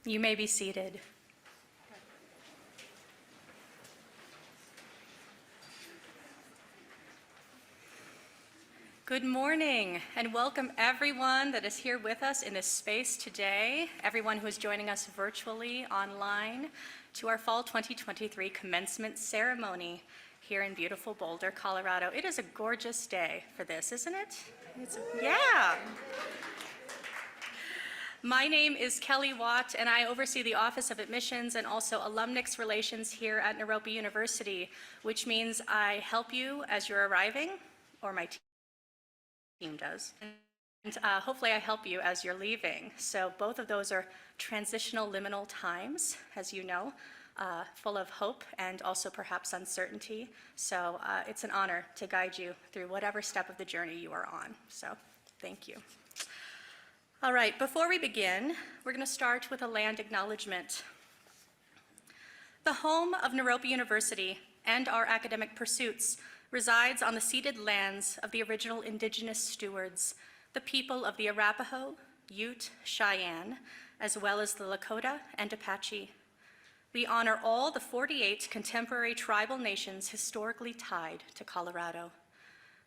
You may be seated. Good morning, and welcome everyone that is here with us in this space today, everyone who is joining us virtually online to our Fall 2023 Commencement Ceremony here in beautiful Boulder, Colorado. It is a gorgeous day for this, isn't it? Yeah. My name is Kelly Watt, and I oversee the Office of Admissions and also Alumnix Relations here at Naropa University, which means I help you as you're arriving, or my team does, and hopefully I help you as you're leaving. So both of those are transitional liminal times, as you know, full of hope and also perhaps uncertainty. So it's an honor to guide you through whatever step of the journey you are on. So thank you. All right, before we begin, we're going to start with a land acknowledgement. The home of Naropa University and our academic pursuits resides on the ceded lands of the original indigenous stewards, the people of the Arapaho, Ute, Cheyenne, as well as the Lakota and Apache. We honor all the 48 contemporary tribal nations historically tied to Colorado.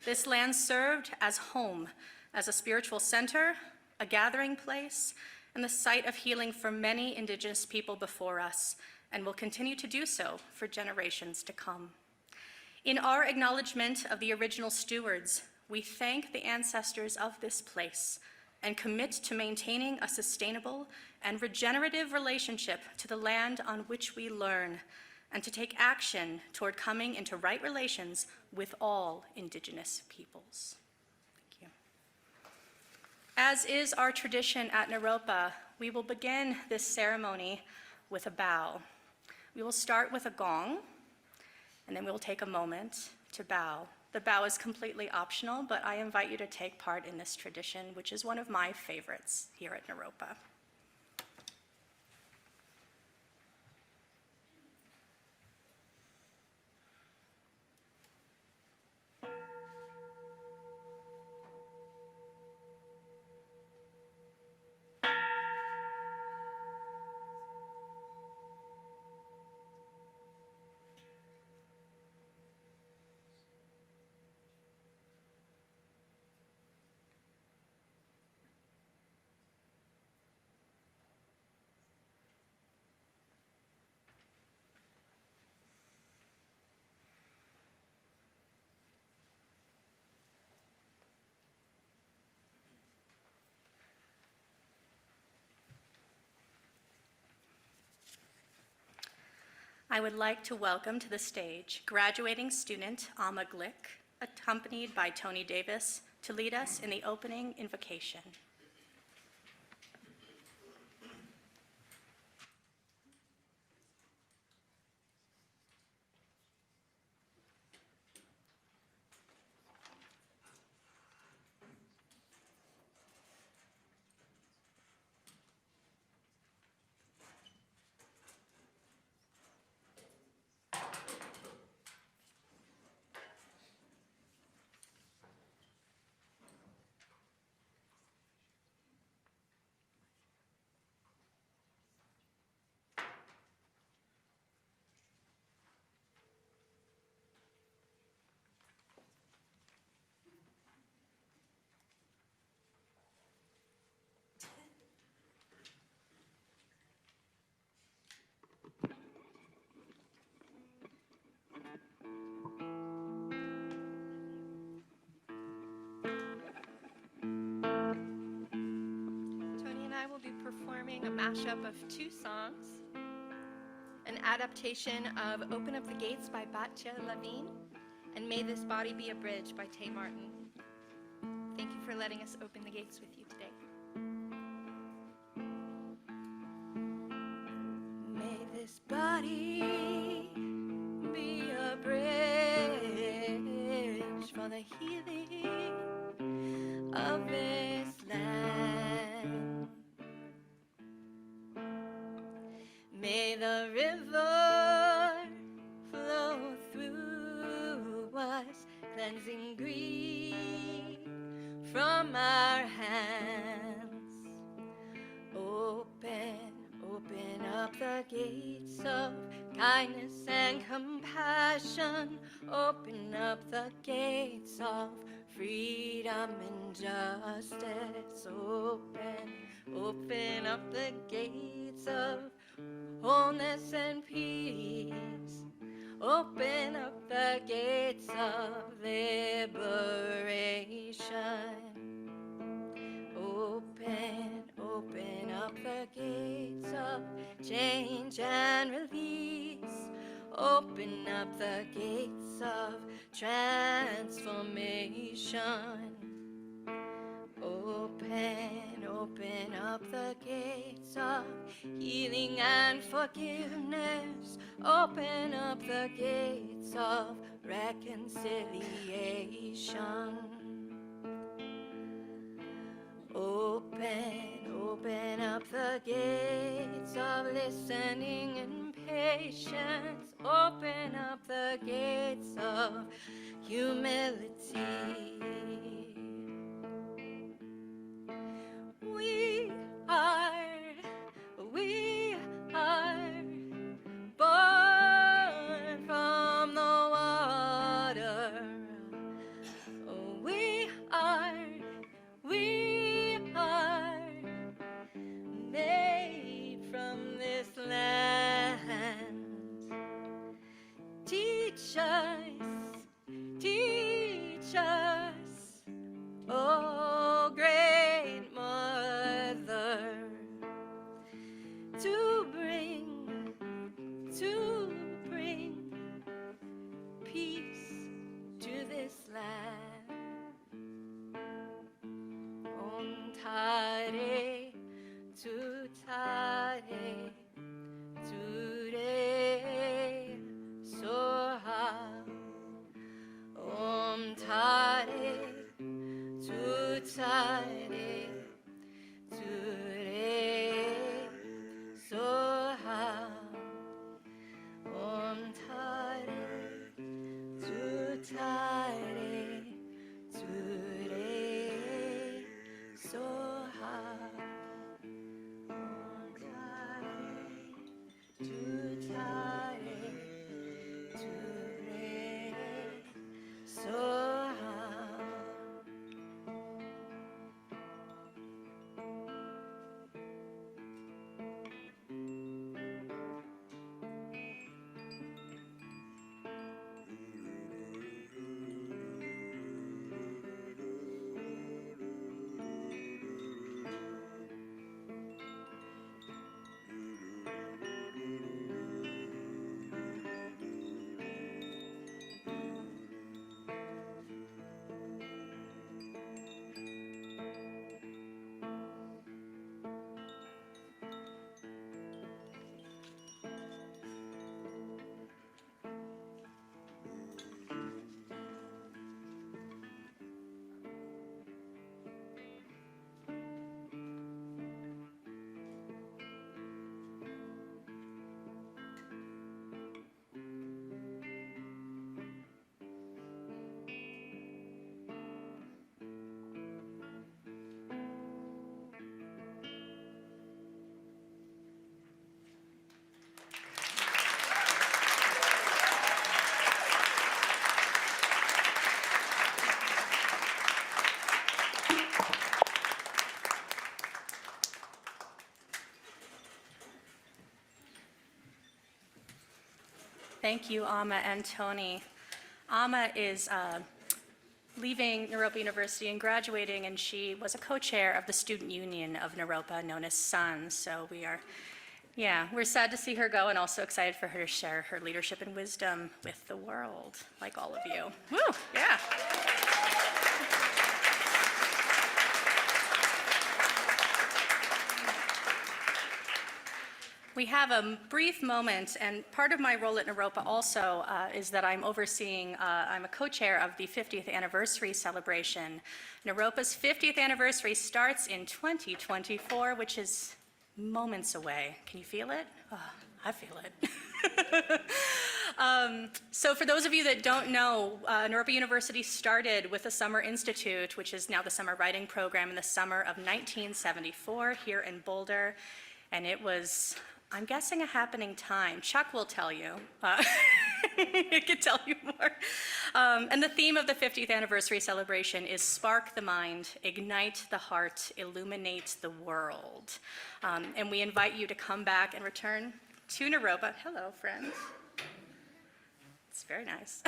This land served as home, as a spiritual center, a gathering place, and the site of healing for many indigenous people before us, and will continue to do so for generations to come. In our acknowledgement of the original stewards, we thank the ancestors of this place and commit to maintaining a sustainable and regenerative relationship to the land on which we learn, and to take action toward coming into right relations with all indigenous peoples. As is our tradition at Naropa, we will begin this ceremony with a bow. We will start with a gong, and then we will take a moment to bow. The bow is completely optional, but I invite you to take part in this tradition, which is one of my favorites here at Naropa. I would like to welcome to the stage graduating student Amma Glick, accompanied by Tony Davis, to lead us in the opening invocation. Performing a mashup of two songs, an adaptation of Open Up the Gates by Batya Lavine and May This Body Be a Bridge by Tay Martin. Thank you for letting us open the gates with you today. May this body be a bridge for the healing of this land. May the river flow through us, cleansing greed from our hands. Open gates of kindness and compassion. Open up the gates of freedom and justice. Open up the gates of wholeness and peace. Open up the gates of liberation. Open up the gates of change and release. Open up the gates of transformation. Open up the gates of healing and forgiveness. Open up the gates of reconciliation. Open up the gates of listening and patience. Open up the gates of humility. We are born from the water. We are made from this land. Teach us, oh great mother, to bring peace to this land. Om Tare, Tutare, Ture, Soha. Om Tare, Tutare, Ture, Soha. Om Tare, Tutare, Ture, Soha. Om Tare, Tutare, Ture, Soha. Thank you, Amma and Tony. Amma is leaving Naropa University and graduating, and she was a co-chair of the Student Union of Naropa, known as SUN. So we're sad to see her go, and also excited for her to share her leadership and wisdom with the world, like all of you. Woo, yeah. We have a brief moment, and part of my role at Naropa also is that I'm a co-chair of the 50th anniversary celebration. Naropa's 50th anniversary starts in 2024, which is moments away. Can you feel it? Oh, I feel it. So for those of you that don't know, Naropa University started with the Summer Institute, which is now the Summer Writing Program, in the summer of 1974 here in Boulder. And it was I'm guessing a happening time. Chuck will tell you. He can tell you more. And the theme of the 50th anniversary celebration is Spark the Mind, Ignite the Heart, Illuminate the World. And we invite you to come back and return to Naropa. Hello, friends. It's very nice.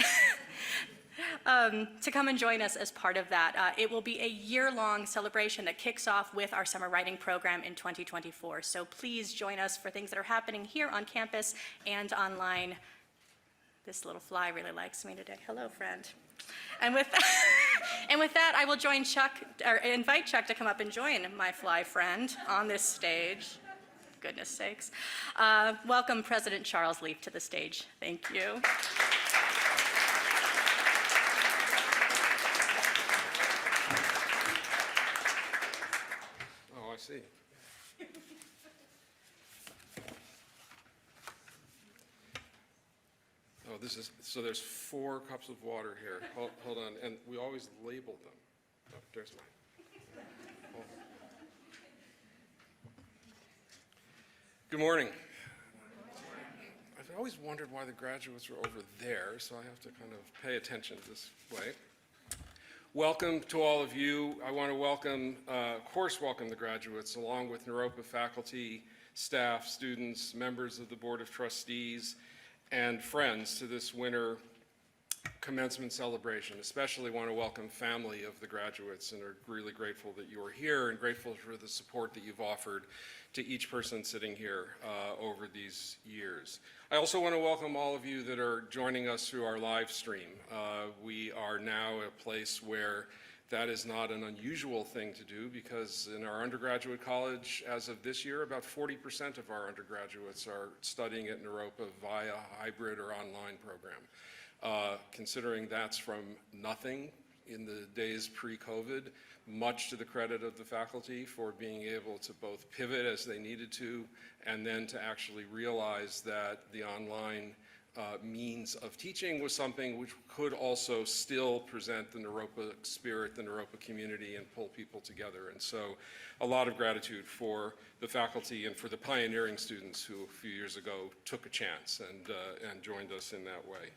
To come and join us as part of that. It will be a year-long celebration that kicks off with our summer writing program in 2024. So please join us for things that are happening here on campus and online. This little fly really likes me today. Hello, friend. And with that, I will join Chuck, or invite Chuck to come up and join my fly friend on this stage. Goodness sakes. Welcome President Charles Leaf to the stage. Thank you. See. Oh, this is, so there's 4 cups of water here. Hold on, and we always label them. Oh, there's mine. Oh. Good morning. I've always wondered why the graduates were over there, so I have to kind of pay attention this way. Welcome to all of you. I want to welcome the graduates, along with Naropa faculty, staff, students, members of the Board of Trustees, and friends to this winter commencement celebration. Especially want to welcome family of the graduates and are really grateful that you are here and grateful for the support that you've offered to each person sitting here over these years. I also want to welcome all of you that are joining us through our live stream. We are now at a place where that is not an unusual thing to do, because in our undergraduate college, as of this year, about 40% of our undergraduates are studying at Naropa via a hybrid or online program. Considering that's from nothing in the days pre-COVID, much to the credit of the faculty for being able to both pivot as they needed to, and then to actually realize that the online means of teaching was something which could also still present the Naropa spirit, the Naropa community, and pull people together. And so a lot of gratitude for the faculty and for the pioneering students who a few years ago took a chance and joined us in that way.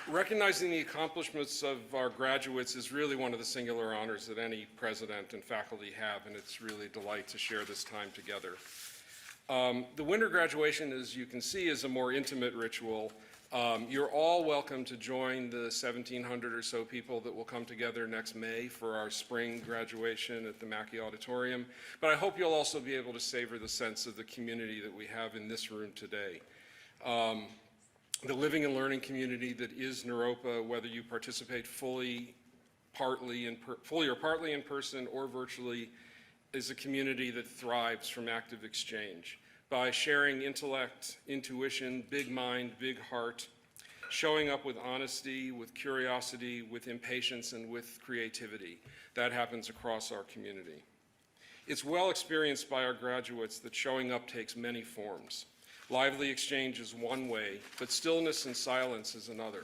Recognizing the accomplishments of our graduates is really one of the singular honors that any president and faculty have, and it's really a delight to share this time together. The winter graduation, as you can see, is a more intimate ritual. You're all welcome to join the 1,700 or so people that will come together next May for our spring graduation at the Mackey Auditorium, but I hope you'll also be able to savor the sense of the community that we have in this room today. The living and learning community that is Naropa, whether you participate fully or partly in person or virtually, is a community that thrives from active exchange by sharing intellect, intuition, big mind, big heart, showing up with honesty, with curiosity, with impatience, and with creativity. That happens across our community. It's well experienced by our graduates that showing up takes many forms. Lively exchange is one way, but stillness and silence is another.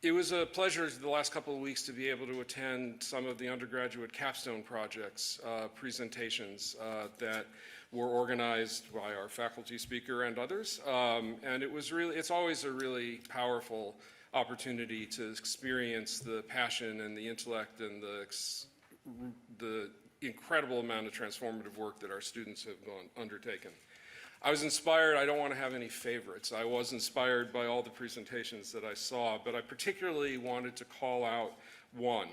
It was a pleasure the last couple of weeks to be able to attend some of the undergraduate capstone projects, presentations that were organized by our faculty speaker and others. And it's always a really powerful opportunity to experience the passion and the intellect and the incredible amount of transformative work that our students have undertaken. I was inspired. I don't want to have any favorites. I was inspired by all the presentations that I saw, but I particularly wanted to call out one.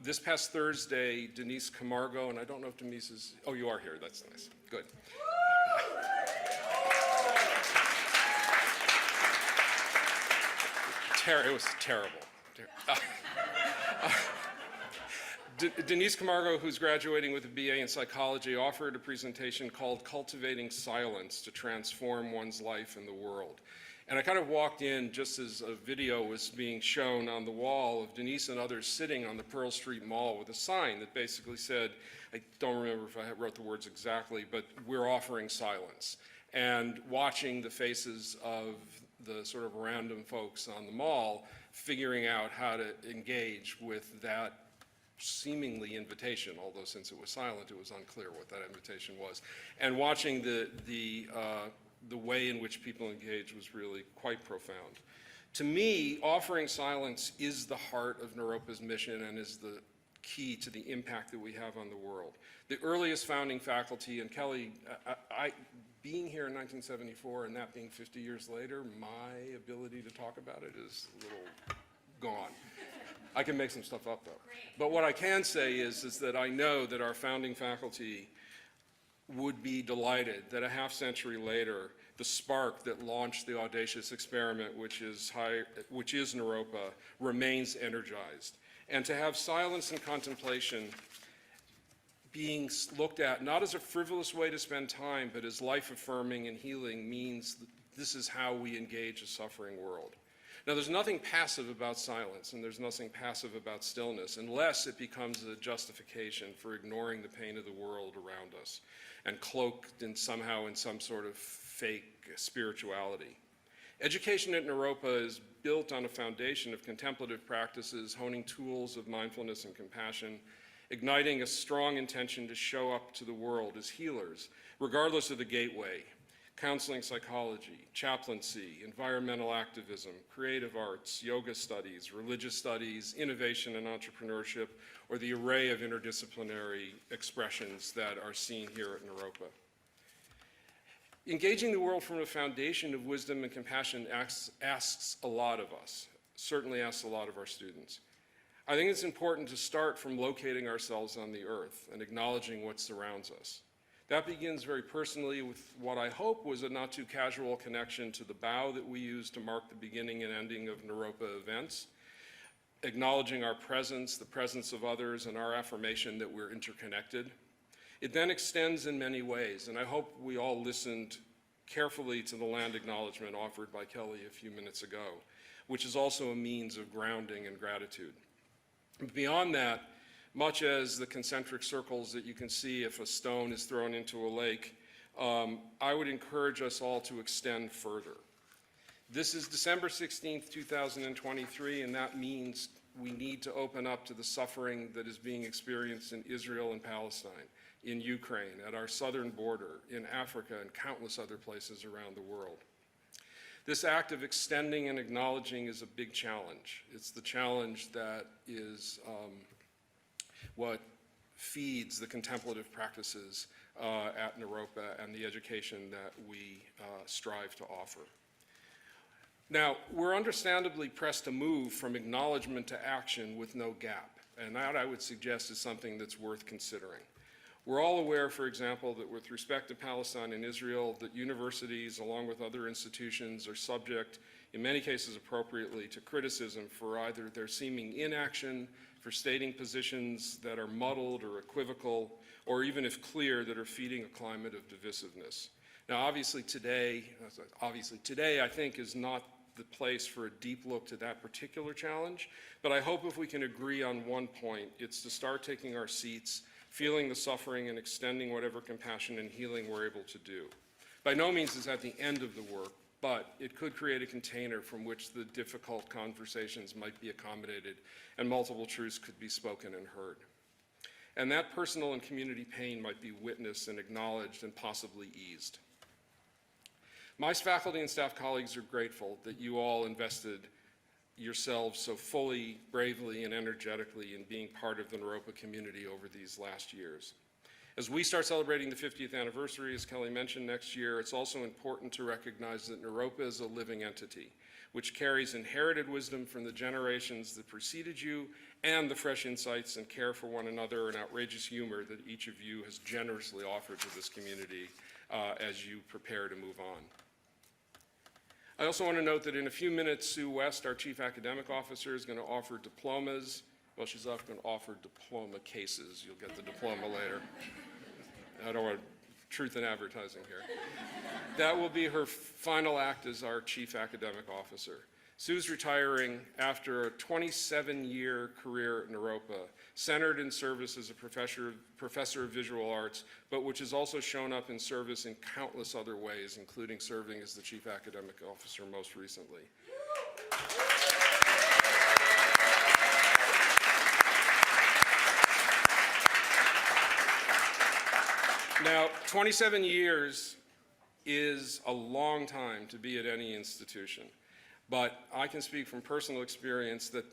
This past Thursday, Denise Camargo, and I don't know if Denise is, oh, you are here. That's nice. Good. It was terrible. Denise Camargo, who's graduating with a BA in psychology, offered a presentation called Cultivating Silence to Transform One's Life and the World. And I kind of walked in just as a video was being shown on the wall of Denise and others sitting on the Pearl Street Mall with a sign that basically said, I don't remember if I wrote the words exactly, but we're offering silence. And watching the faces of the sort of random folks on the mall figuring out how to engage with that seemingly invitation, although since it was silent, it was unclear what that invitation was. And watching the way in which people engage was really quite profound. To me, offering silence is the heart of Naropa's mission and is the key to the impact that we have on the world. The earliest founding faculty, and Kelly, being here in 1974 and that being 50 years later, my ability to talk about it is a little gone. I can make some stuff up, though. But what I can say is that I know that our founding faculty would be delighted that a half century later, the spark that launched the audacious experiment, which is Naropa, remains energized. And to have silence and contemplation being looked at not as a frivolous way to spend time, but as life-affirming and healing means that this is how we engage a suffering world. Now, there's nothing passive about silence, and there's nothing passive about stillness, unless it becomes a justification for ignoring the pain of the world around us and cloaked somehow in some sort of fake spirituality. Education at Naropa is built on a foundation of contemplative practices, honing tools of mindfulness and compassion, igniting a strong intention to show up to the world as healers, regardless of the gateway: counseling psychology, chaplaincy, environmental activism, creative arts, yoga studies, religious studies, innovation and entrepreneurship, or the array of interdisciplinary expressions that are seen here at Naropa. Engaging the world from a foundation of wisdom and compassion asks a lot of us, certainly asks a lot of our students. I think it's important to start from locating ourselves on the earth and acknowledging what surrounds us. That begins very personally with what I hope was a not too casual connection to the bow that we use to mark the beginning and ending of Naropa events, acknowledging our presence, the presence of others, and our affirmation that we're interconnected. It then extends in many ways, and I hope we all listened carefully to the land acknowledgement offered by Kelly a few minutes ago, which is also a means of grounding and gratitude. Beyond that, much as the concentric circles that you can see if a stone is thrown into a lake, I would encourage us all to extend further. This is December 16th, 2023, and that means we need to open up to the suffering that is being experienced in Israel and Palestine, in Ukraine, at our southern border, in Africa, and countless other places around the world. This act of extending and acknowledging is a big challenge. It's the challenge that is what feeds the contemplative practices at Naropa and the education that we strive to offer. Now, we're understandably pressed to move from acknowledgement to action with no gap, and that I would suggest is something that's worth considering. We're all aware, for example, that with respect to Palestine and Israel, that universities, along with other institutions, are subject, in many cases appropriately, to criticism for either their seeming inaction, for stating positions that are muddled or equivocal, or even if clear, that are feeding a climate of divisiveness. Now, obviously today, I think, is not the place for a deep look to that particular challenge, but I hope if we can agree on one point, it's to start taking our seats, feeling the suffering, and extending whatever compassion and healing we're able to do. By no means is that the end of the work, but it could create a container from which the difficult conversations might be accommodated and multiple truths could be spoken and heard. And that personal and community pain might be witnessed and acknowledged and possibly eased. My faculty and staff colleagues are grateful that you all invested yourselves so fully, bravely, and energetically in being part of the Naropa community over these last years. As we start celebrating the 50th anniversary, as Kelly mentioned, next year, it's also important to recognize that Naropa is a living entity, which carries inherited wisdom from the generations that preceded you and the fresh insights and care for one another and outrageous humor that each of you has generously offered to this community as you prepare to move on. I also want to note that in a few minutes, Sue West, our Chief Academic Officer, is going to offer diplomas. Well, she's often going to offer diploma cases. You'll get the diploma later. I don't want truth in advertising here. That will be her final act as our Chief Academic Officer. Sue's retiring after a 27-year career at Naropa, centered in service as a professor of visual arts, but which has also shown up in service in countless other ways, including serving as the Chief Academic Officer most recently. Now, 27 years is a long time to be at any institution, but I can speak from personal experience that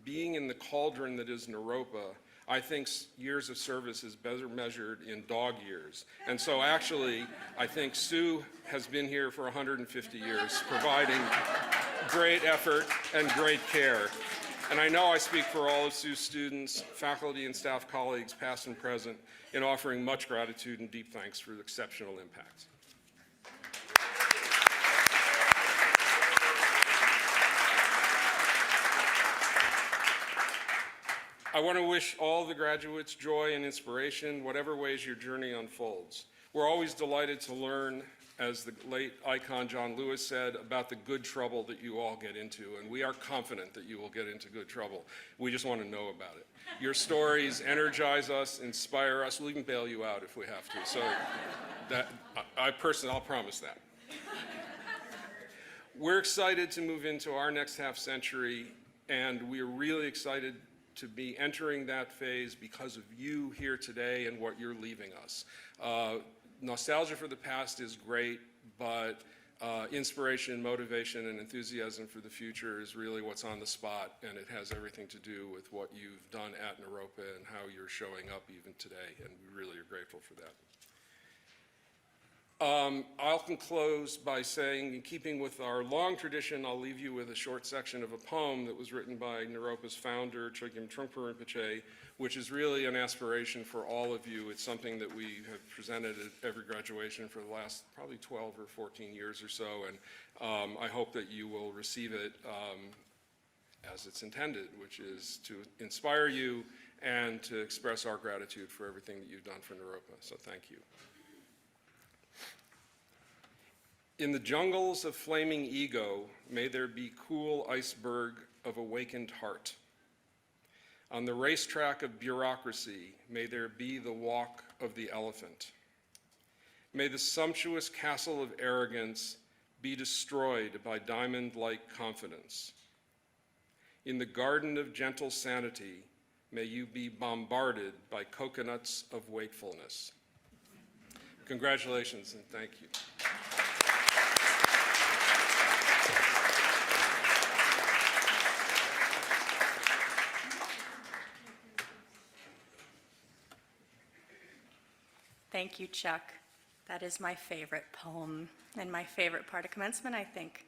being in the cauldron that is Naropa, I think years of service is better measured in dog years. And so actually, I think Sue has been here for 150 years, providing great effort and great care. And I know I speak for all of Sue's students, faculty, and staff colleagues, past and present, in offering much gratitude and deep thanks for the exceptional impact. I want to wish all the graduates joy and inspiration, whatever ways your journey unfolds. We're always delighted to learn, as the late icon John Lewis said, about the good trouble that you all get into, and we are confident that you will get into good trouble. We just want to know about it. Your stories energize us, inspire us. We'll even bail you out if we have to. So that, I'll promise that. We're excited to move into our next half century, and we're really excited to be entering that phase because of you here today and what you're leaving us. Nostalgia for the past is great, but inspiration, motivation, and enthusiasm for the future is really what's on the spot, and it has everything to do with what you've done at Naropa and how you're showing up even today, and we really are grateful for that. I'll close by saying, in keeping with our long tradition, I'll leave you with a short section of a poem that was written by Naropa's founder, Chogyam Trungpa Rinpoche, which is really an aspiration for all of you. It's something that we have presented at every graduation for the last probably 12 or 14 years or so, and I hope that you will receive it as it's intended, which is to inspire you and to express our gratitude for everything that you've done for Naropa. So thank you. In the jungles of flaming ego, may there be cool iceberg of awakened heart. On the racetrack of bureaucracy, may there be the walk of the elephant. May the sumptuous castle of arrogance be destroyed by diamond-like confidence. In the garden of gentle sanity, may you be bombarded by coconuts of wakefulness. Congratulations and thank you. Thank you, Chuck. That is my favorite poem and my favorite part of commencement, I think.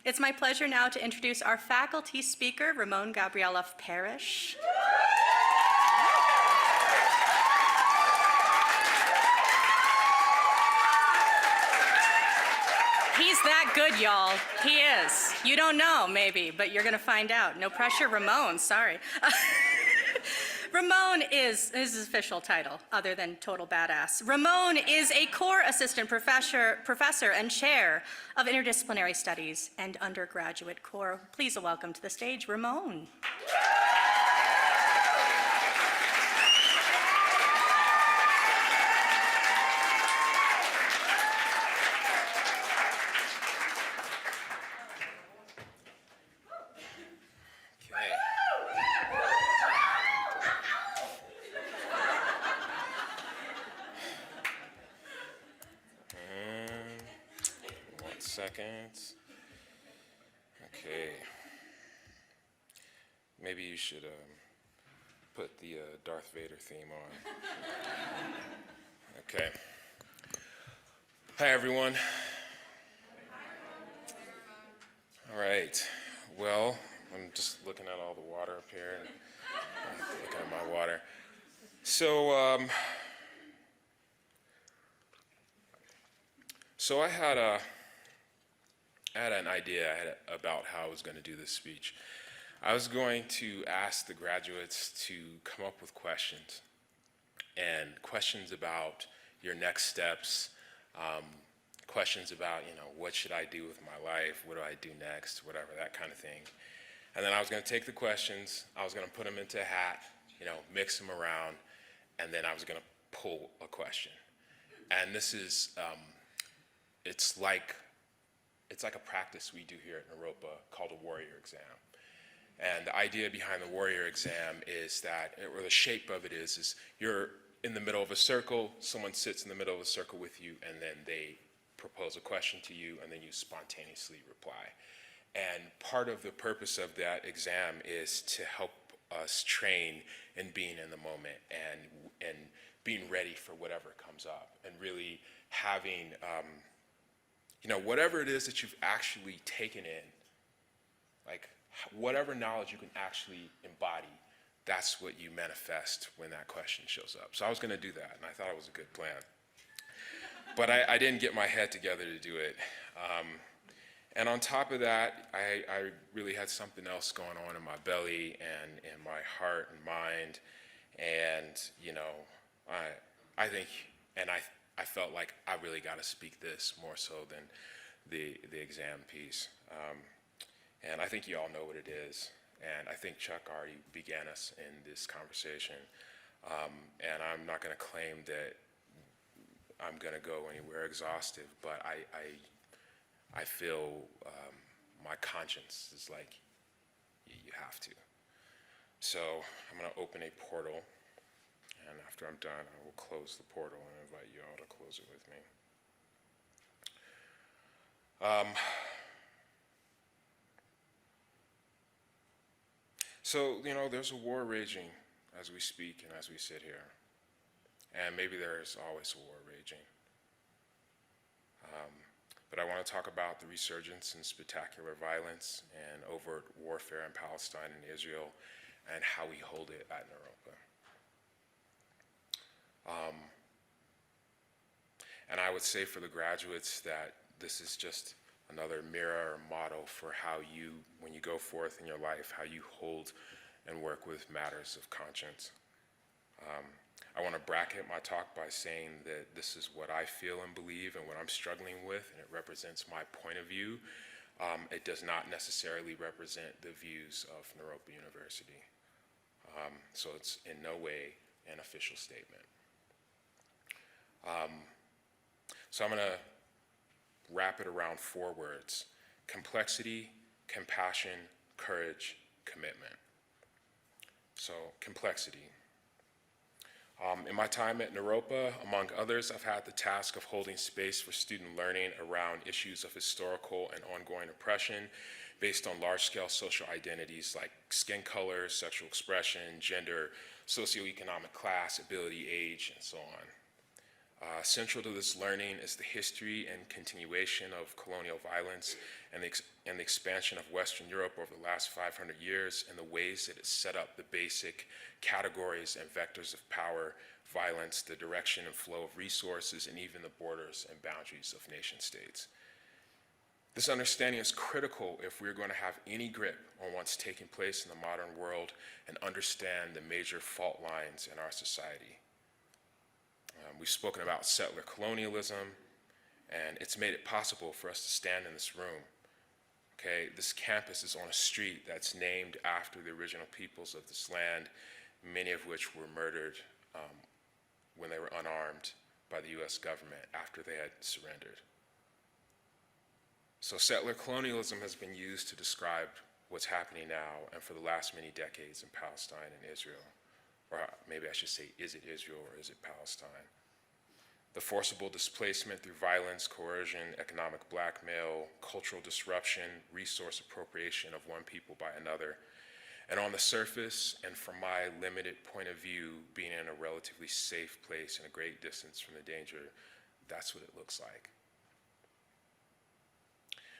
It's my pleasure now to introduce our faculty speaker, Ramon Gabriela Parrish. He's that good, y'all. He is. You don't know, maybe, but you're going to find out. No pressure, Ramon. Sorry. Ramon is his official title, other than total badass. Ramon is a core assistant professor and chair of interdisciplinary studies and undergraduate core. Please welcome to the stage, Ramon. Seconds. Okay. Maybe you should put the Darth Vader theme on. Okay. Hi, everyone. All right. Well, I'm just looking at all the water up here. I'm looking at my water. So I had an idea about how I was going to do this speech. I was going to ask the graduates to come up with questions, and questions about your next steps, questions about, what should I do with my life, what do I do next, whatever, that kind of thing. And then I was going to take the questions, I was going to put them into a hat, mix them around, and then I was going to pull a question. And this is, it's like a practice we do here at Naropa called a warrior exam. And the idea behind the warrior exam is that, or the shape of it is you're in the middle of a circle, someone sits in the middle of a circle with you, and then they propose a question to you, and then you spontaneously reply. And part of the purpose of that exam is to help us train in being in the moment and being ready for whatever comes up, and really having, whatever it is that you've actually taken in, like whatever knowledge you can actually embody, that's what you manifest when that question shows up. So I was going to do that, and I thought it was a good plan. But I didn't get my head together to do it. And on top of that, I really had something else going on in my belly and in my heart and mind. And, I think, and I felt like I really got to speak this more so than the exam piece. And I think you all know what it is. And I think Chuck already began us in this conversation. And I'm not going to claim that I'm going to go anywhere exhaustive, but I feel my conscience is like, you have to. So I'm going to open a portal, and after I'm done, I will close the portal and invite you all to close it with me. So, there's a war raging as we speak and as we sit here. And maybe there is always a war raging. But I want to talk about the resurgence in spectacular violence and overt warfare in Palestine and Israel, and how we hold it at Naropa. And I would say for the graduates that this is just another mirror or model for how you, when you go forth in your life, how you hold and work with matters of conscience. I want to bracket my talk by saying that this is what I feel and believe and what I'm struggling with, and it represents my point of view. It does not necessarily represent the views of Naropa University. So it's in no way an official statement. So I'm going to wrap it around 4 words: complexity, compassion, courage, commitment. So complexity. In my time at Naropa, among others, I've had the task of holding space for student learning around issues of historical and ongoing oppression based on large-scale social identities like skin color, sexual expression, gender, socioeconomic class, ability, age, and so on. Central to this learning is the history and continuation of colonial violence and the expansion of Western Europe over the last 500 years, and the ways that it set up the basic categories and vectors of power, violence, the direction and flow of resources, and even the borders and boundaries of nation states. This understanding is critical if we're going to have any grip on what's taking place in the modern world and understand the major fault lines in our society. We've spoken about settler colonialism, and it's made it possible for us to stand in this room. Okay, this campus is on a street that's named after the original peoples of this land, many of which were murdered when they were unarmed by the US government after they had surrendered. So settler colonialism has been used to describe what's happening now and for the last many decades in Palestine and Israel. Or maybe I should say, is it Israel or is it Palestine? The forcible displacement through violence, coercion, economic blackmail, cultural disruption, resource appropriation of one people by another. And on the surface, and from my limited point of view, being in a relatively safe place and a great distance from the danger, that's what it looks like.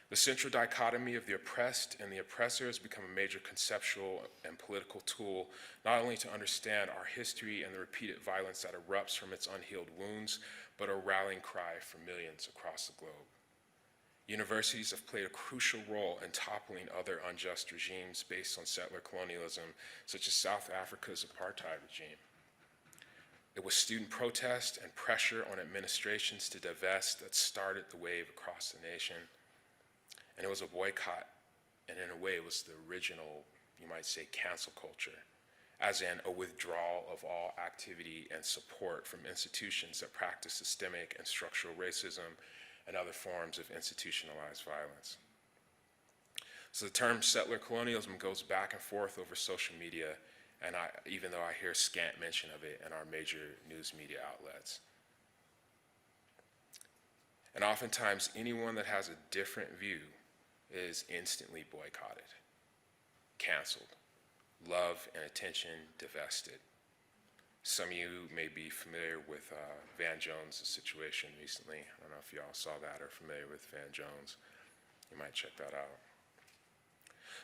The central dichotomy of the oppressed and the oppressor has become a major conceptual and political tool, not only to understand our history and the repeated violence that erupts from its unhealed wounds, but a rallying cry for millions across the globe. Universities have played a crucial role in toppling other unjust regimes based on settler colonialism, such as South Africa's apartheid regime. It was student protest and pressure on administrations to divest that started the wave across the nation. And it was a boycott, and in a way it was the original, you might say, cancel culture, as in a withdrawal of all activity and support from institutions that practice systemic and structural racism and other forms of institutionalized violence. So the term settler colonialism goes back and forth over social media, and even though I hear scant mention of it in our major news media outlets. And oftentimes, anyone that has a different view is instantly boycotted, canceled, love and attention divested. Some of you may be familiar with Van Jones' situation recently. I don't know if y'all saw that or familiar with Van Jones. You might check that out.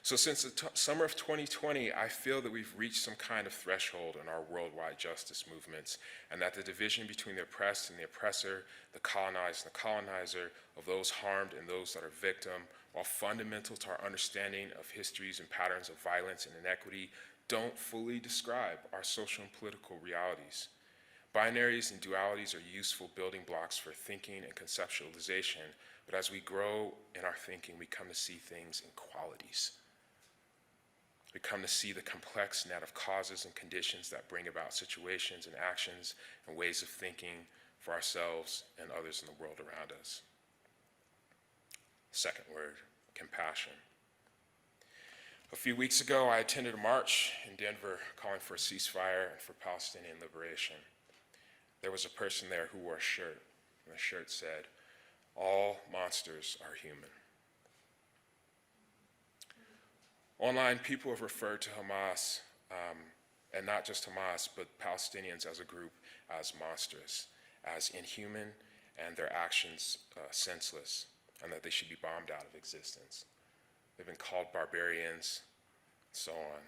So since the summer of 2020, I feel that we've reached some kind of threshold in our worldwide justice movements, and that the division between the oppressed and the oppressor, the colonized and the colonizer, of those harmed and those that are victim, while fundamental to our understanding of histories and patterns of violence and inequity, don't fully describe our social and political realities. Binaries and dualities are useful building blocks for thinking and conceptualization, but as we grow in our thinking, we come to see things in qualities. We come to see the complex net of causes and conditions that bring about situations and actions and ways of thinking for ourselves and others in the world around us. Second word, compassion. A few weeks ago, I attended a march in Denver calling for a ceasefire and for Palestinian liberation. There was a person there who wore a shirt, and the shirt said, "All monsters are human." Online, people have referred to Hamas, and not just Hamas, but Palestinians as a group, as monstrous, as inhuman, and their actions senseless, and that they should be bombed out of existence. They've been called barbarians, and so on.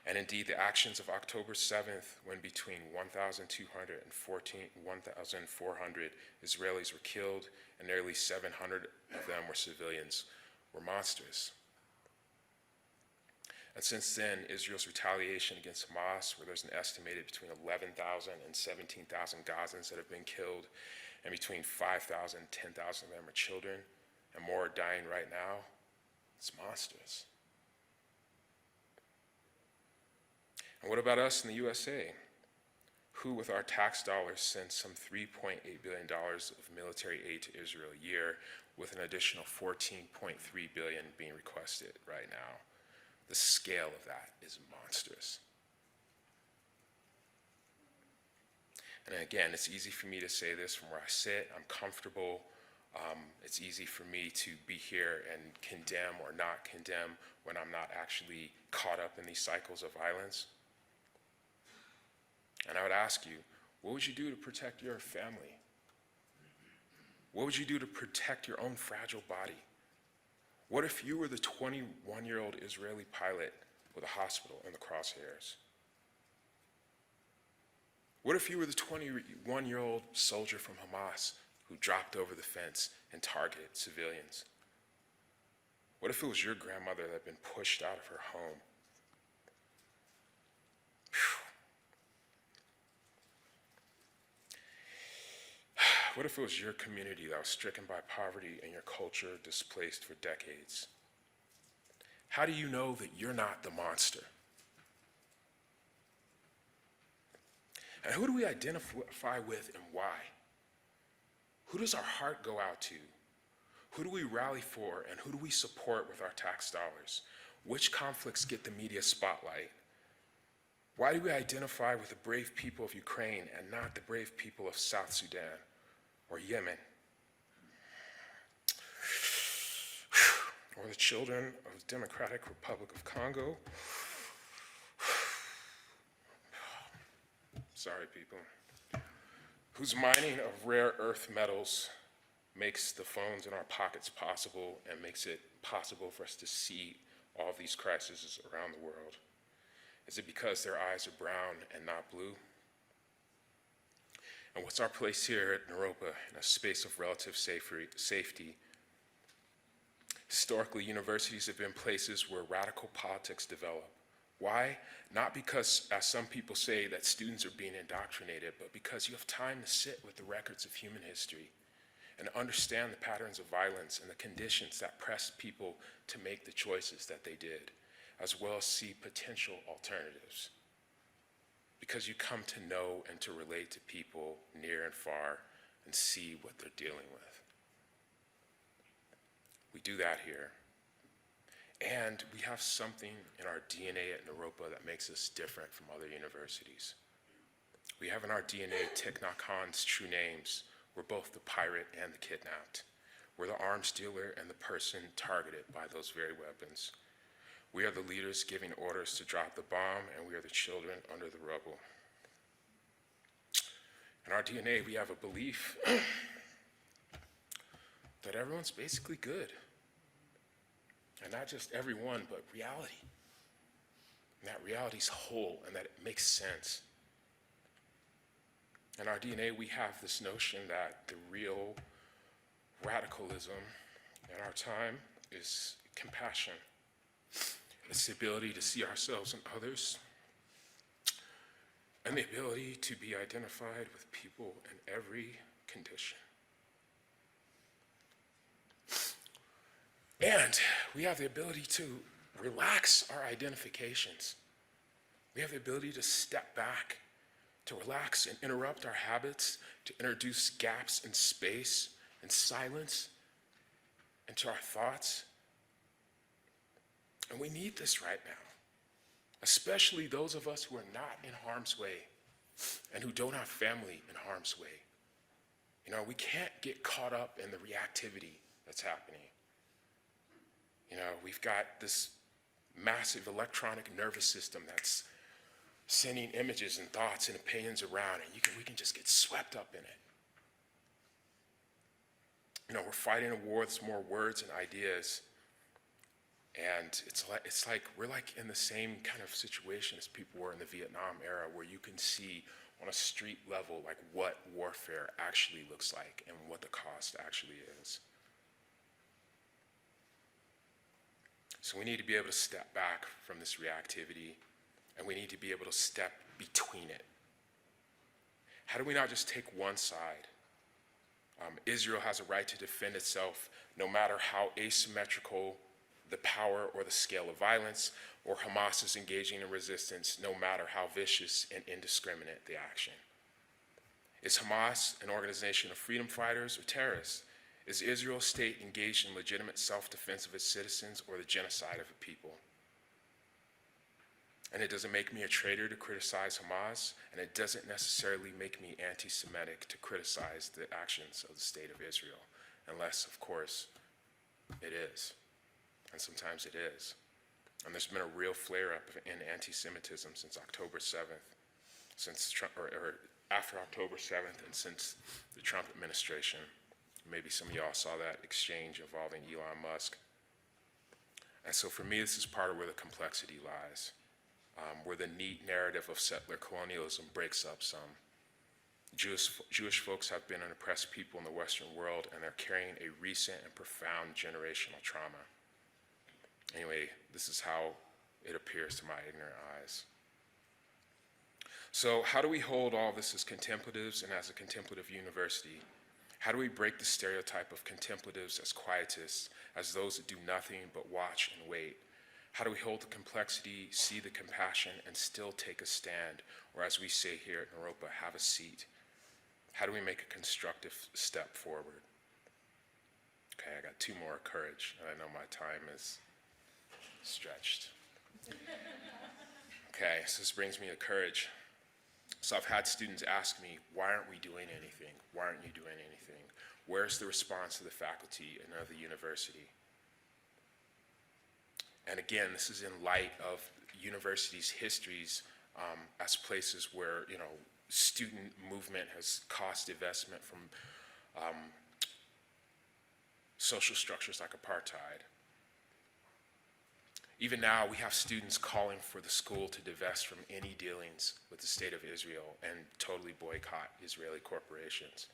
And indeed, the actions of October 7th, when between 1,200 and 1,400 Israelis were killed, and nearly 700 of them were civilians, were monstrous. And since then, Israel's retaliation against Hamas, where there's an estimated between 11,000 and 17,000 Gazans that have been killed, and between 5,000 and 10,000 of them are children, and more are dying right now, it's monstrous. And what about us in the USA, who with our tax dollars send some $3.8 billion of military aid to Israel a year, with an additional $14.3 billion being requested right now? The scale of that is monstrous. And again, it's easy for me to say this from where I sit. I'm comfortable. It's easy for me to be here and condemn or not condemn when I'm not actually caught up in these cycles of violence. And I would ask you, what would you do to protect your family? What would you do to protect your own fragile body? What if you were the 21-year-old Israeli pilot with a hospital in the crosshairs? What if you were the 21-year-old soldier from Hamas who dropped over the fence and targeted civilians? What if it was your grandmother that had been pushed out of her home? What if it was your community that was stricken by poverty and your culture displaced for decades? How do you know that you're not the monster? And who do we identify with and why? Who does our heart go out to? Who do we rally for and who do we support with our tax dollars? Which conflicts get the media spotlight? Why do we identify with the brave people of Ukraine and not the brave people of South Sudan or Yemen, or the children of the Democratic Republic of Congo? Sorry, people. Whose mining of rare earth metals makes the phones in our pockets possible and makes it possible for us to see all of these crises around the world? Is it because their eyes are brown and not blue? And what's our place here at Naropa in a space of relative safety? Historically, universities have been places where radical politics develop. Why? Not because, as some people say, that students are being indoctrinated, but because you have time to sit with the records of human history and understand the patterns of violence and the conditions that pressed people to make the choices that they did, as well as see potential alternatives. Because you come to know and to relate to people near and far and see what they're dealing with. We do that here. And we have something in our DNA at Naropa that makes us different from other universities. We have in our DNA Thich Nhat Hanh's true names. We're both the pirate and the kidnapped. We're the arms dealer and the person targeted by those very weapons. We are the leaders giving orders to drop the bomb, and we are the children under the rubble. In our DNA, we have a belief that everyone's basically good. And not just everyone, but reality. And that reality's whole and that it makes sense. In our DNA, we have this notion that the real radicalism in our time is compassion. It's the ability to see ourselves and others, and the ability to be identified with people in every condition. And we have the ability to relax our identifications. We have the ability to step back, to relax and interrupt our habits, to introduce gaps in space and silence into our thoughts. And we need this right now, especially those of us who are not in harm's way and who don't have family in harm's way. You know, we can't get caught up in the reactivity that's happening. You know, we've got this massive electronic nervous system that's sending images and thoughts and opinions around, and we can just get swept up in it. You know, we're fighting a war that's more words and ideas, and it's like we're like in the same kind of situation as people were in the Vietnam era, where you can see on a street level like what warfare actually looks like and what the cost actually is. So we need to be able to step back from this reactivity, and we need to be able to step between it. How do we not just take one side? Israel has a right to defend itself no matter how asymmetrical the power or the scale of violence, or Hamas is engaging in resistance no matter how vicious and indiscriminate the action. Is Hamas an organization of freedom fighters or terrorists? Is Israel a state engaged in legitimate self-defense of its citizens or the genocide of a people? And it doesn't make me a traitor to criticize Hamas, and it doesn't necessarily make me anti-Semitic to criticize the actions of the state of Israel, unless, of course, it is. And sometimes it is. And there's been a real flare-up in anti-Semitism since October 7th, since Trump, or after October 7th, and since the Trump administration. Maybe some of y'all saw that exchange involving Elon Musk. And so for me, this is part of where the complexity lies, where the neat narrative of settler colonialism breaks up some. Jewish folks have been an oppressed people in the Western world, and they're carrying a recent and profound generational trauma. Anyway, this is how it appears to my ignorant eyes. So how do we hold all this as contemplatives and as a contemplative university? How do we break the stereotype of contemplatives as quietists, as those that do nothing but watch and wait? How do we hold the complexity, see the compassion, and still take a stand, or as we say here at Naropa, have a seat? How do we make a constructive step forward? Okay, I got two more: courage, and I know my time is stretched. Okay, so this brings me to courage. So I've had students ask me, why aren't we doing anything? Why aren't you doing anything? Where's the response to the faculty and of the university? And again, this is in light of universities' histories as places where, you know, student movement has cost investment from social structures like apartheid. Even now, we have students calling for the school to divest from any dealings with the state of Israel and totally boycott Israeli corporations.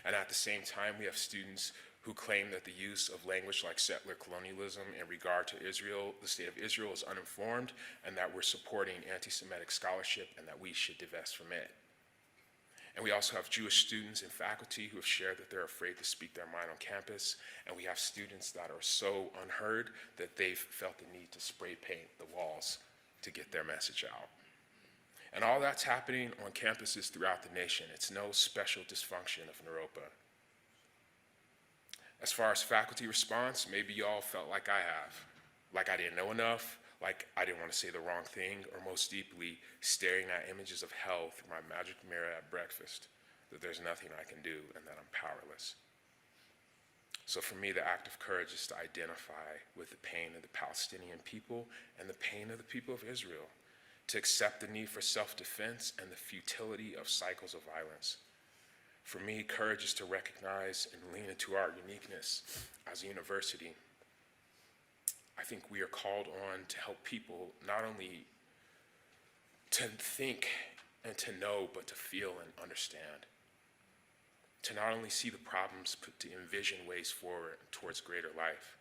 And at the same time, we have students who claim that the use of language like settler colonialism in regard to Israel, the state of Israel, is uninformed, and that we're supporting anti-Semitic scholarship and that we should divest from it. And we also have Jewish students and faculty who have shared that they're afraid to speak their mind on campus. And we have students that are so unheard that they've felt the need to spray paint the walls to get their message out. And all that's happening on campuses throughout the nation. It's no special dysfunction of Naropa. As far as faculty response, maybe y'all felt like I have. like I didn't know enough, like I didn't want to say the wrong thing, or most deeply, staring at images of hell through my magic mirror at breakfast, that there's nothing I can do and that I'm powerless. So for me, the act of courage is to identify with the pain of the Palestinian people and the pain of the people of Israel, to accept the need for self-defense and the futility of cycles of violence. For me, courage is to recognize and lean into our uniqueness as a university. I think we are called on to help people not only to think and to know, but to feel and understand. To not only see the problems, but to envision ways forward towards greater life.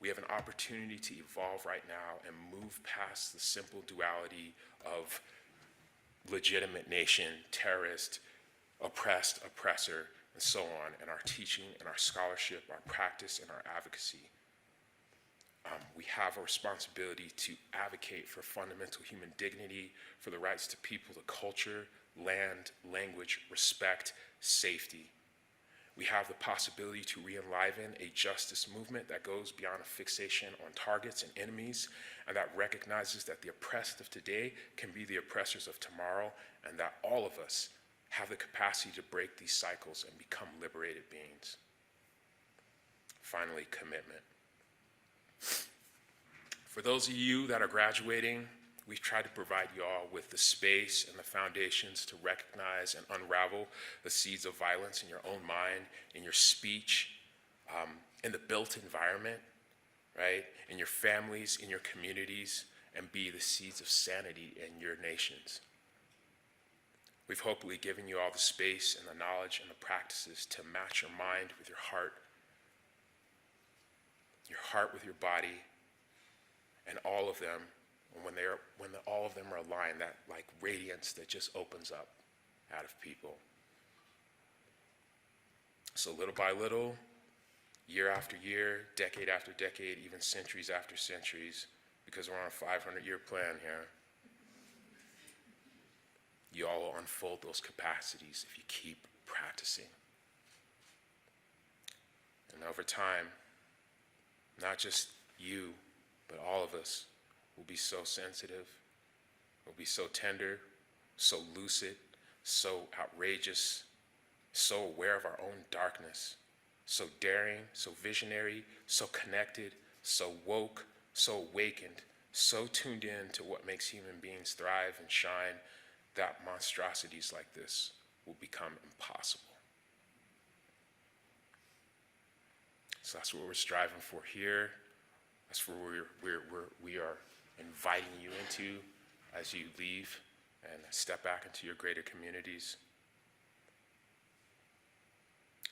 We have an opportunity to evolve right now and move past the simple duality of legitimate nation, terrorist, oppressed, oppressor, and so on, in our teaching and our scholarship, our practice, and our advocacy. We have a responsibility to advocate for fundamental human dignity, for the rights to people, to culture, land, language, respect, safety. We have the possibility to re-enliven a justice movement that goes beyond a fixation on targets and enemies, and that recognizes that the oppressed of today can be the oppressors of tomorrow, and that all of us have the capacity to break these cycles and become liberated beings. Finally, commitment. For those of you that are graduating, we've tried to provide you all with the space and the foundations to recognize and unravel the seeds of violence in your own mind, in your speech, in the built environment, right? In your families, in your communities, and be the seeds of sanity in your nations. We've hopefully given you all the space and the knowledge and the practices to match your mind with your heart with your body, and all of them, when all of them are aligned, that like radiance that just opens up out of people. So little by little, year after year, decade after decade, even centuries after centuries, because we're on a 500-year plan here, you all will unfold those capacities if you keep practicing. And over time, not just you, but all of us will be so sensitive, will be so tender, so lucid, so outrageous, so aware of our own darkness, so daring, so visionary, so connected, so woke, so awakened, so tuned in to what makes human beings thrive and shine, that monstrosities like this will become impossible. So that's what we're striving for here. That's where we are inviting you into as you leave and step back into your greater communities.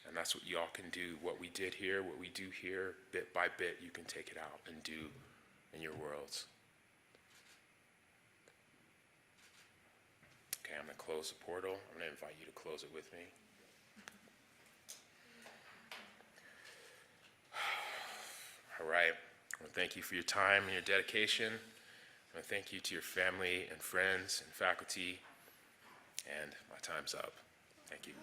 And that's what you all can do. What we did here, what we do here, bit by bit, you can take it out and do in your worlds. Okay, I'm going to close the portal. I'm going to invite you to close it with me. All right. I want to thank you for your time and your dedication. I want to thank you to your family and friends and faculty. And my time's up. Thank you.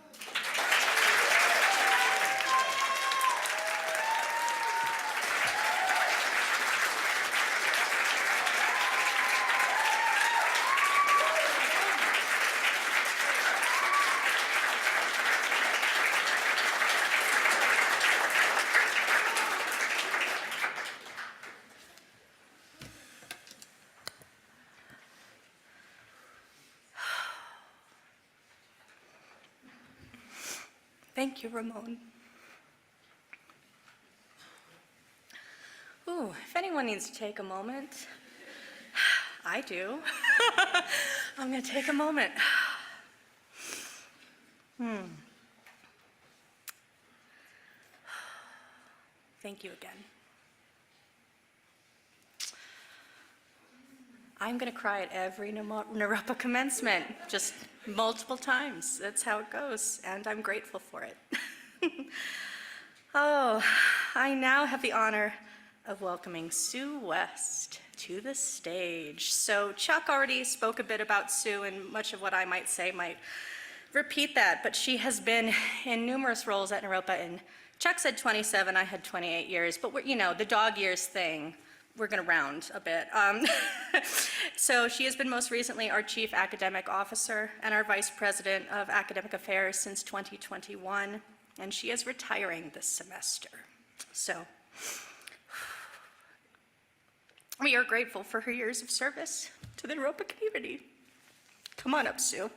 Thank you, Ramon. Ooh, if anyone needs to take a moment, I do. I'm going to take a moment. Thank you again. I'm going to cry at every Naropa commencement, just multiple times. That's how it goes, and I'm grateful for it. Oh, I now have the honor of welcoming Sue West to the stage. So Chuck already spoke a bit about Sue, and much of what I might say might repeat that, but she has been in numerous roles at Naropa, and Chuck said 27, I had 28 years, but we're, you know, the dog years thing. we're going to round a bit. So she has been most recently our Chief Academic Officer and our Vice President of Academic Affairs since 2021, and she is retiring this semester. So we are grateful for her years of service to the Naropa community. Come on up, Sue.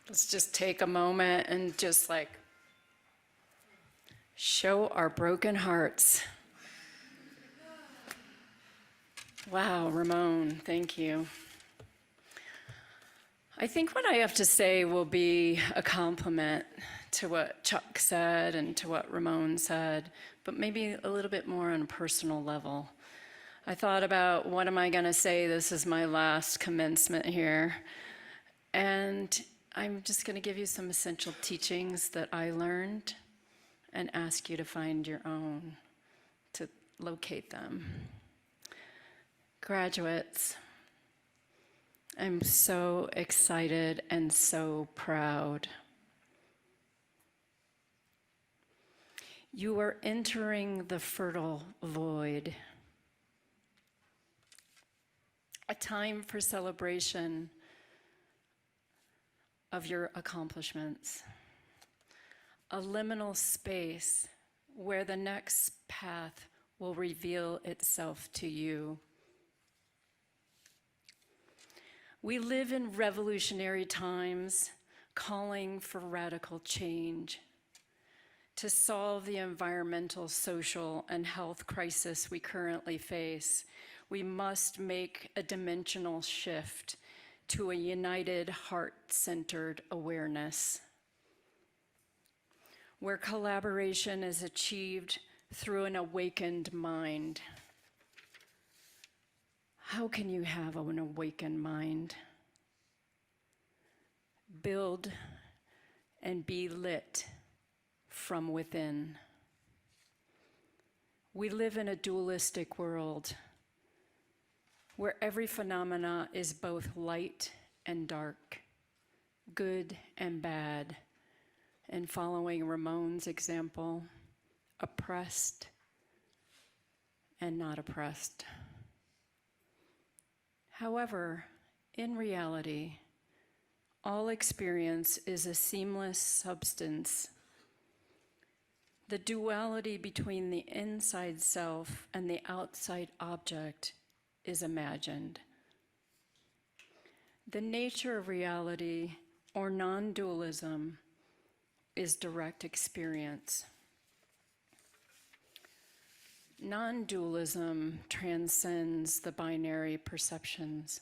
Let's just take a moment and just like show our broken hearts. Wow, Ramon, thank you. I think what I have to say will be a compliment to what Chuck said and to what Ramon said, but maybe a little bit more on a personal level. I thought about what am I going to say? This is my last commencement here. And I'm just going to give you some essential teachings that I learned and ask you to find your own, to locate them. Graduates, I'm so excited and so proud. You are entering the fertile void, a time for celebration of your accomplishments, a liminal space where the next path will reveal itself to you. We live in revolutionary times, calling for radical change. To solve the environmental, social, and health crisis we currently face, we must make a dimensional shift to a united, heart-centered awareness, where collaboration is achieved through an awakened mind. How can you have an awakened mind? Build and be lit from within. We live in a dualistic world where every phenomena is both light and dark, good and bad, and following Ramon's example, oppressed and not oppressed. However, in reality, all experience is a seamless substance. The duality between the inside self and the outside object is imagined. The nature of reality, or non-dualism, is direct experience. Non-dualism transcends the binary perceptions.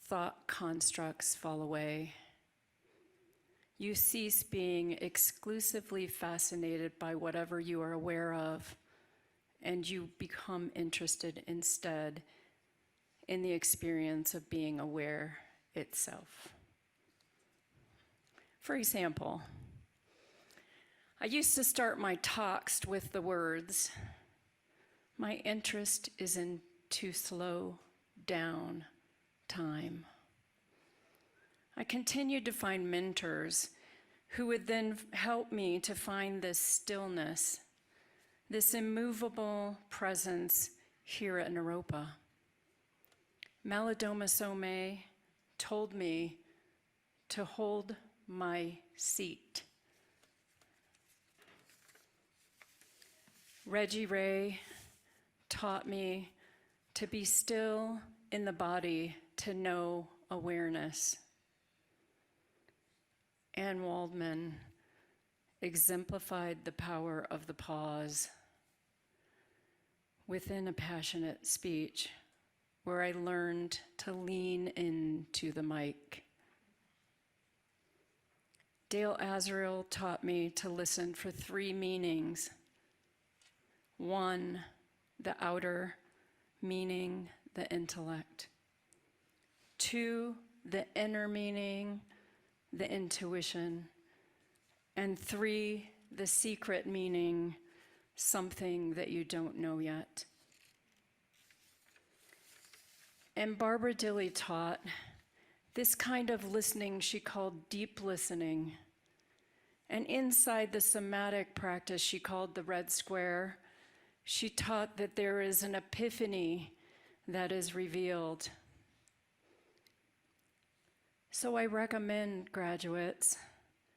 Thought constructs fall away. You cease being exclusively fascinated by whatever you are aware of, and you become interested instead in the experience of being aware itself. For example, I used to start my talks with the words, "My interest is in to slow down time." I continued to find mentors who would then help me to find this stillness, this immovable presence here at Naropa. Malidoma Somé told me to hold my seat. Reggie Ray taught me to be still in the body, to know awareness. Anne Waldman exemplified the power of the pause within a passionate speech where I learned to lean into the mic. Dale Azrael taught me to listen for 3 meanings. 1, the outer meaning, the intellect. 2, the inner meaning, the intuition. And 3, the secret meaning, something that you don't know yet. And Barbara Dilley taught this kind of listening she called deep listening. And inside the somatic practice she called the red square, she taught that there is an epiphany that is revealed. So I recommend, graduates,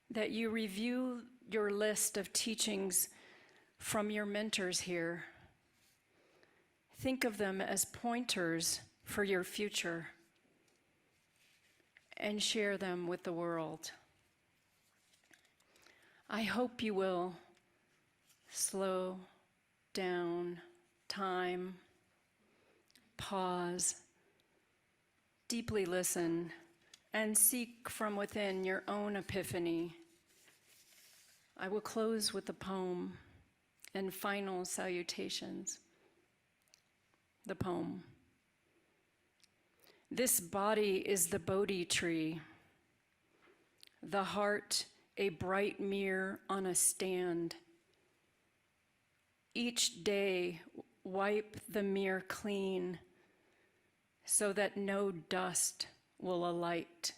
that you review your list of teachings from your mentors here. Think of them as pointers for your future and share them with the world. I hope you will slow down time, pause, deeply listen, and seek from within your own epiphany. I will close with a poem and final salutations. The poem. This body is the Bodhi tree, the heart a bright mirror on a stand. Each day, wipe the mirror clean so that no dust will alight.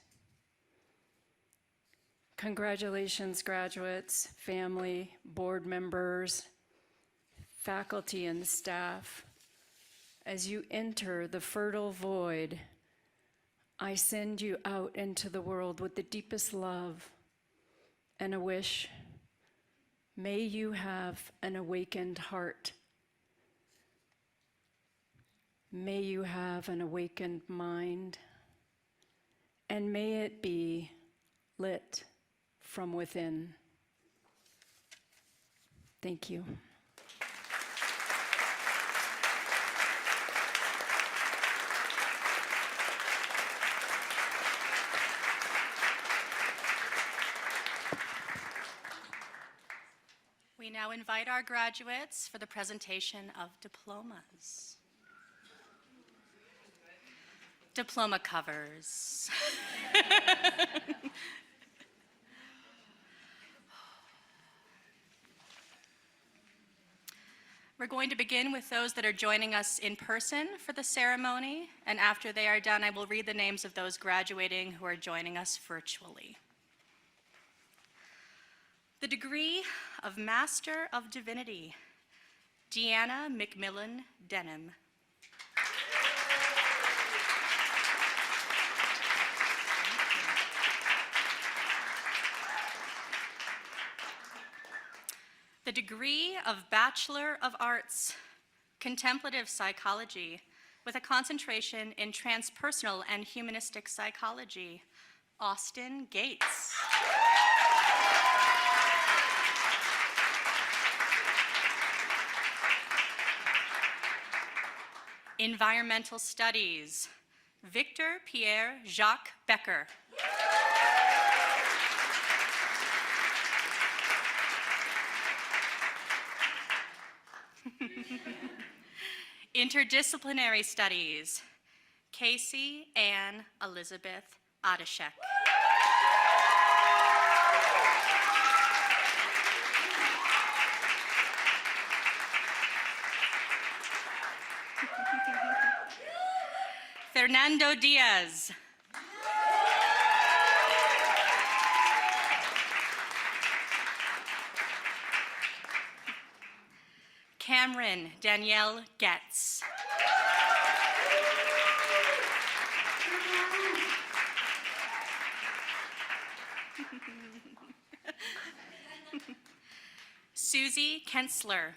Congratulations, graduates, family, board members, faculty, and staff. As you enter the fertile void, I send you out into the world with the deepest love and a wish. May you have an awakened heart. May you have an awakened mind. And may it be lit from within. Thank you. We now invite our graduates for the presentation of diplomas. Diploma covers. We're going to begin with those that are joining us in person for the ceremony, and after they are done, I will read the names of those graduating who are joining us virtually. The degree of Master of Divinity, Deanna McMillan Denham. The degree of Bachelor of Arts, Contemplative Psychology, with a concentration in transpersonal and humanistic psychology, Austin Gates. Environmental Studies, Victor Pierre Jacques Becker. Interdisciplinary Studies, Casey Ann Elizabeth Adeshek. Fernando Diaz. Cameron Danielle Getz. Susie Kensler.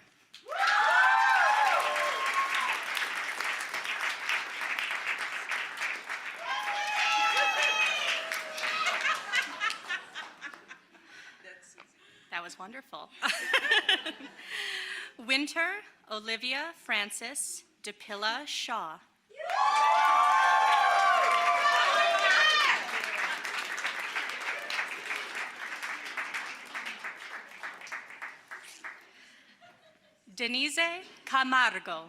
That was wonderful. Winter Olivia Francis DePilla Shaw. Denise Camargo.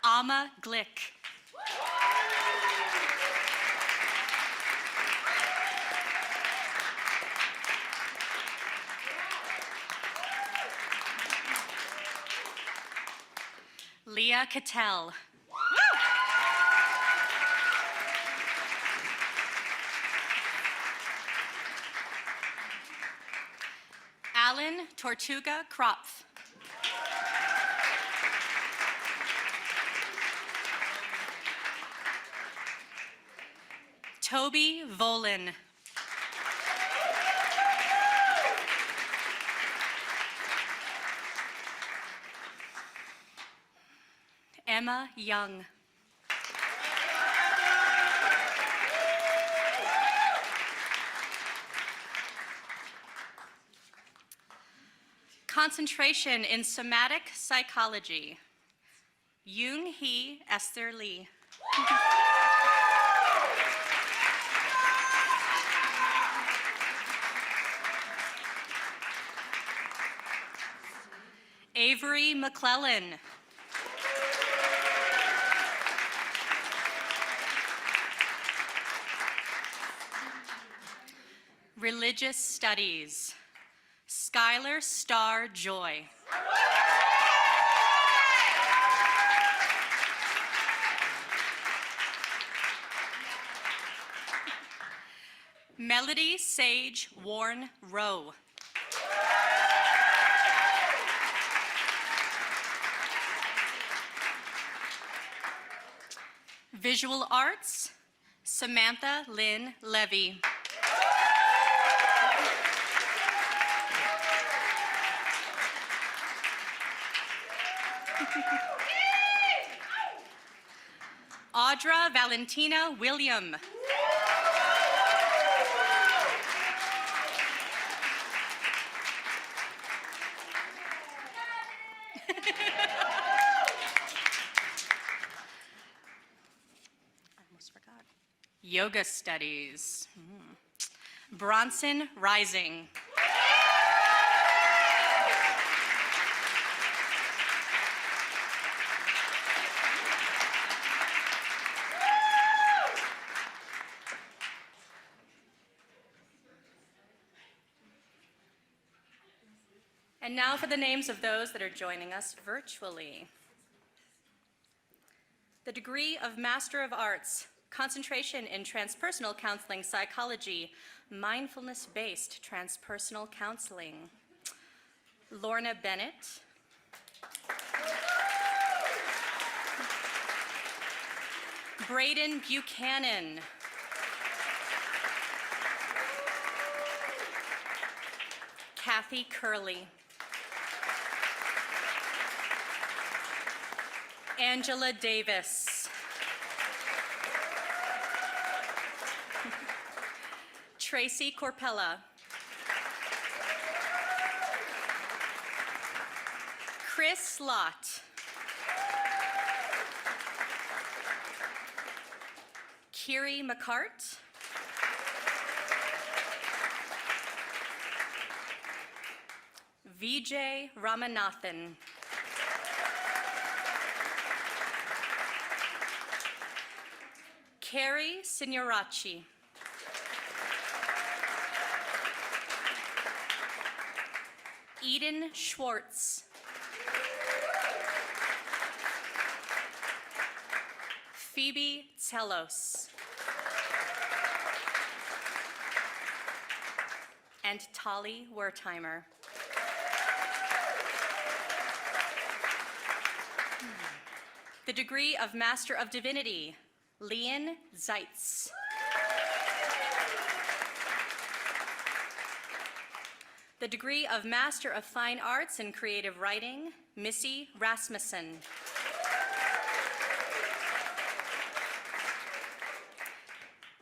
Alma Glick. Leah Cattell. Alan Tortuga Kropf. Toby Volin. Emma Young. Concentration in somatic psychology. Yoon Hee Esther Lee. Avery McClellan. Religious Studies. Skylar Starr Joy. Melody Sage Warren Rowe. Visual Arts, Samantha Lynn Levy. Audra Valentina William. Yoga Studies. Bronson Rising. And now for the names of those that are joining us virtually. The degree of Master of Arts, concentration in transpersonal counseling psychology, mindfulness-based transpersonal counseling. Lorna Bennett. Braden Buchanan. Kathy Curley. Angela Davis. Tracy Corpella. Chris Lott. Kiri McCart. Vijay Ramanathan. Carrie Signoraci. Eden Schwartz. Phoebe Telos. And Tali Wertheimer. The degree of Master of Divinity, Leon Zeitz. The degree of Master of Fine Arts in Creative Writing, Missy Rasmussen.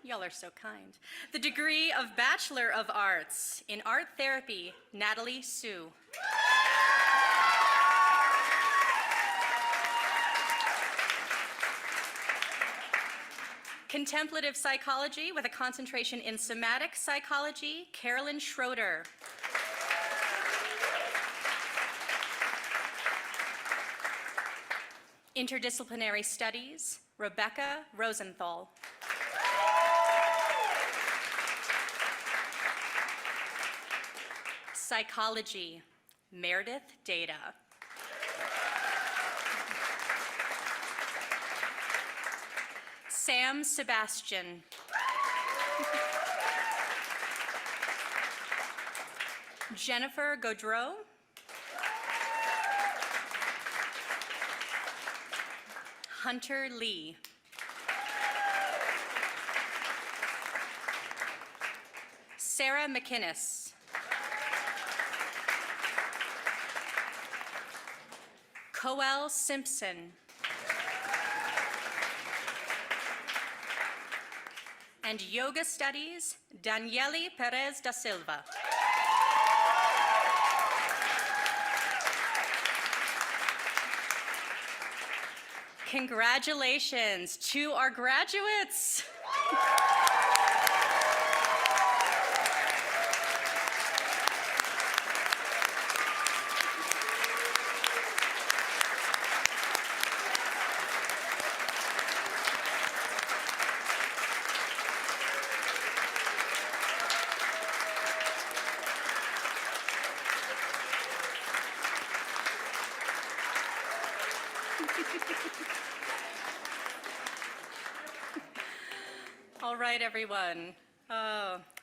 Y'all are so kind. The degree of Bachelor of Arts in Art Therapy, Natalie Sue. Contemplative Psychology with a concentration in Somatic Psychology, Carolyn Schroeder. Interdisciplinary Studies, Rebecca Rosenthal. Psychology, Meredith Data. Sam Sebastian. Jennifer Gaudreau. Hunter Lee. Sarah McInnes. Coel Simpson. And Yoga Studies, Daniele Perez da Silva. Congratulations to our graduates. All right, everyone.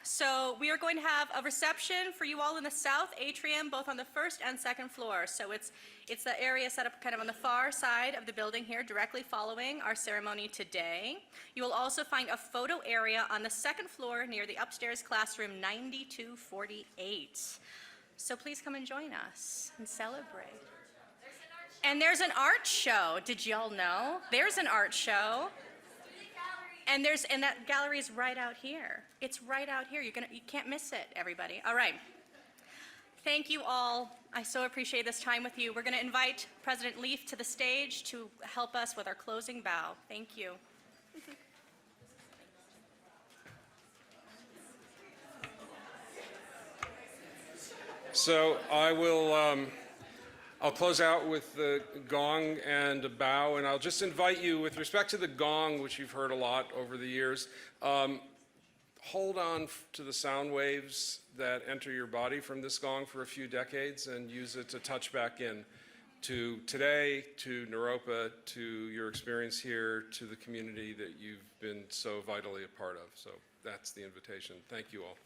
So we are going to have a reception for you all in the south atrium, both on the first and second floor. So it's the area set up kind of on the far side of the building here, directly following our ceremony today. You will also find a photo area on the second floor near the upstairs classroom 9248. So please come and join us and celebrate. And there's an art show. Did y'all know? There's an art show. And that gallery is right out here. It's right out here. You can't miss it, everybody. All right. Thank you all. I so appreciate this time with you. We're going to invite President Leaf to the stage to help us with our closing bow. Thank you. So I'll close out with the gong and a bow, and I'll just invite you, with respect to the gong, which you've heard a lot over the years, hold on to the sound waves that enter your body from this gong for a few decades and use it to touch back in to today, to Naropa, to your experience here, to the community that you've been so vitally a part of. So that's the invitation. Thank you all.